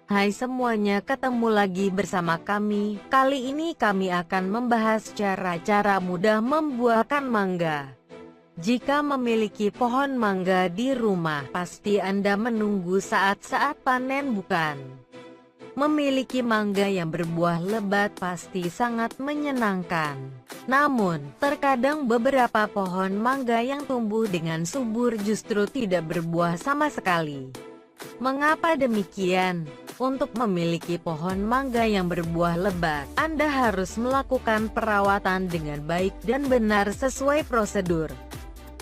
Hai semuanya, ketemu lagi bersama kami. Kali ini kami akan membahas cara-cara mudah membuahkan mangga. Jika memiliki pohon mangga di rumah, pasti Anda menunggu saat-saat panen, bukan? Memiliki mangga yang berbuah lebat pasti sangat menyenangkan. Namun, terkadang beberapa pohon mangga yang tumbuh dengan subur justru tidak berbuah sama sekali. Mengapa demikian? Untuk memiliki pohon mangga yang berbuah lebat, Anda harus melakukan perawatan dengan baik dan benar sesuai prosedur.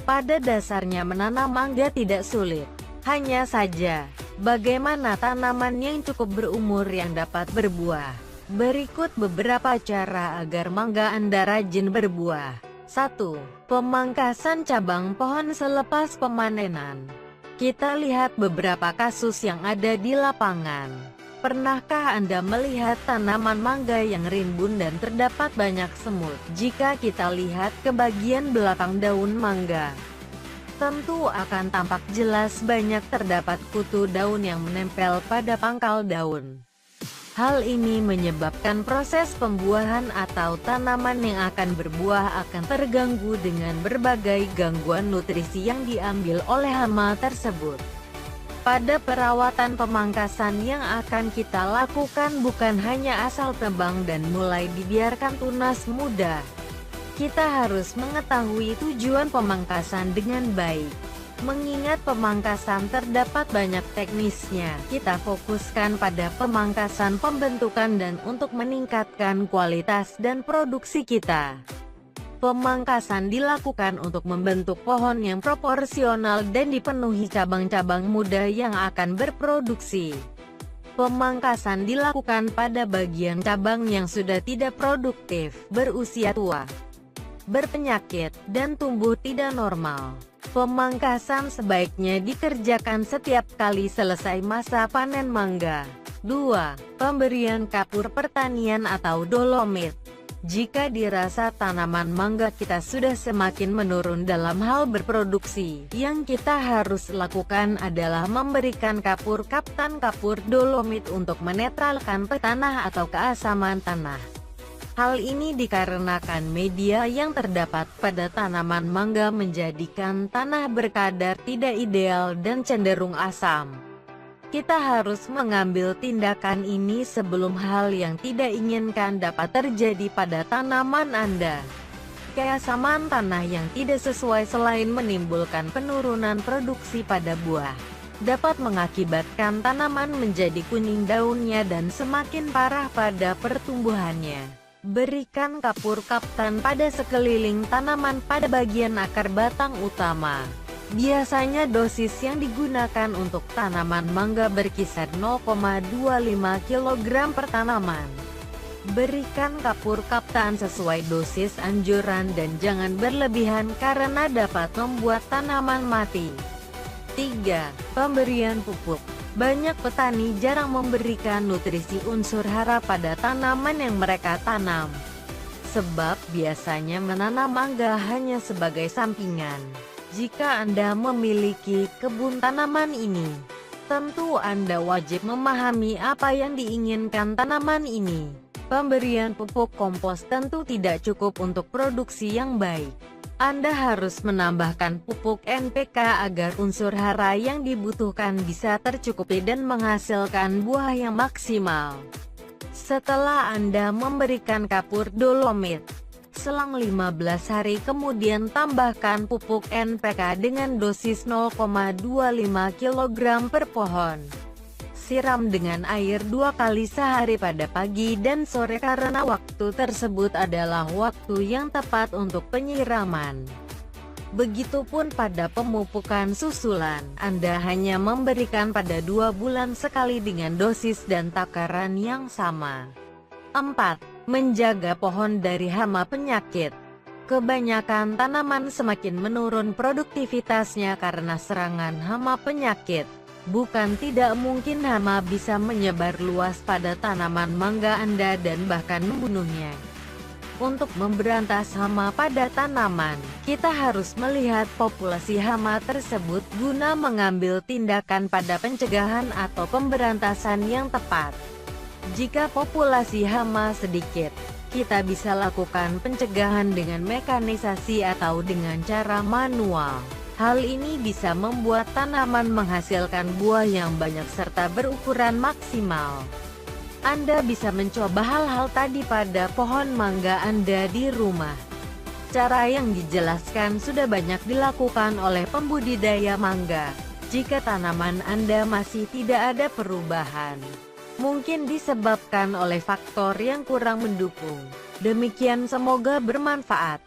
Pada dasarnya menanam mangga tidak sulit. Hanya saja, bagaimana tanaman yang cukup berumur yang dapat berbuah. Berikut beberapa cara agar mangga Anda rajin berbuah. 1. Pemangkasan cabang pohon selepas pemanenan. Kita lihat beberapa kasus yang ada di lapangan. Pernahkah Anda melihat tanaman mangga yang rimbun dan terdapat banyak semut? Jika kita lihat ke bagian belakang daun mangga, tentu akan tampak jelas banyak terdapat kutu daun yang menempel pada pangkal daun. Hal ini menyebabkan proses pembuahan atau tanaman yang akan berbuah akan terganggu dengan berbagai gangguan nutrisi yang diambil oleh hama tersebut. Pada perawatan pemangkasan yang akan kita lakukan bukan hanya asal tebang dan mulai dibiarkan tunas muda. Kita harus mengetahui tujuan pemangkasan dengan baik. Mengingat pemangkasan terdapat banyak teknisnya, kita fokuskan pada pemangkasan pembentukan dan untuk meningkatkan kualitas dan produksi kita. Pemangkasan dilakukan untuk membentuk pohon yang proporsional dan dipenuhi cabang-cabang muda yang akan berproduksi. Pemangkasan dilakukan pada bagian cabang yang sudah tidak produktif, berusia tua, berpenyakit, dan tumbuh tidak normal. Pemangkasan sebaiknya dikerjakan setiap kali selesai masa panen mangga. 2. Pemberian kapur pertanian atau dolomit. Jika dirasa tanaman mangga kita sudah semakin menurun dalam hal berproduksi, yang kita harus lakukan adalah memberikan kapur dolomit untuk menetralkan petanah atau keasaman tanah. Hal ini dikarenakan media yang terdapat pada tanaman mangga menjadikan tanah berkadar tidak ideal dan cenderung asam. Kita harus mengambil tindakan ini sebelum hal yang tidak inginkan dapat terjadi pada tanaman Anda. Keasaman tanah yang tidak sesuai selain menimbulkan penurunan produksi pada buah, dapat mengakibatkan tanaman menjadi kuning daunnya dan semakin parah pada pertumbuhannya. Berikan kapur kaptan pada sekeliling tanaman pada bagian akar batang utama. Biasanya dosis yang digunakan untuk tanaman mangga berkisar 0,25 kg per tanaman. Berikan kapur kaptan sesuai dosis anjuran dan jangan berlebihan karena dapat membuat tanaman mati. 3. Pemberian pupuk. Banyak petani jarang memberikan nutrisi unsur hara pada tanaman yang mereka tanam. Sebab biasanya menanam mangga hanya sebagai sampingan. Jika Anda memiliki kebun tanaman ini, tentu Anda wajib memahami apa yang diinginkan tanaman ini. Pemberian pupuk kompos tentu tidak cukup untuk produksi yang baik. Anda harus menambahkan pupuk NPK agar unsur hara yang dibutuhkan bisa tercukupi dan menghasilkan buah yang maksimal. Setelah Anda memberikan kapur dolomit, selang 15 hari kemudian tambahkan pupuk NPK dengan dosis 0,25 kg per pohon. Siram dengan air 2 kali sehari pada pagi dan sore karena waktu tersebut adalah waktu yang tepat untuk penyiraman. Begitupun pada pemupukan susulan, Anda hanya memberikan pada 2 bulan sekali dengan dosis dan takaran yang sama. 4. Menjaga pohon dari hama penyakit. Kebanyakan tanaman semakin menurun produktivitasnya karena serangan hama penyakit. Bukan tidak mungkin hama bisa menyebar luas pada tanaman mangga Anda dan bahkan membunuhnya. Untuk memberantas hama pada tanaman, kita harus melihat populasi hama tersebut guna mengambil tindakan pada pencegahan atau pemberantasan yang tepat. Jika populasi hama sedikit, kita bisa lakukan pencegahan dengan mekanisasi atau dengan cara manual. Hal ini bisa membuat tanaman menghasilkan buah yang banyak serta berukuran maksimal. Anda bisa mencoba hal-hal tadi pada pohon mangga Anda di rumah. Cara yang dijelaskan sudah banyak dilakukan oleh pembudidaya mangga. Jika tanaman Anda masih tidak ada perubahan, mungkin disebabkan oleh faktor yang kurang mendukung. Demikian, semoga bermanfaat.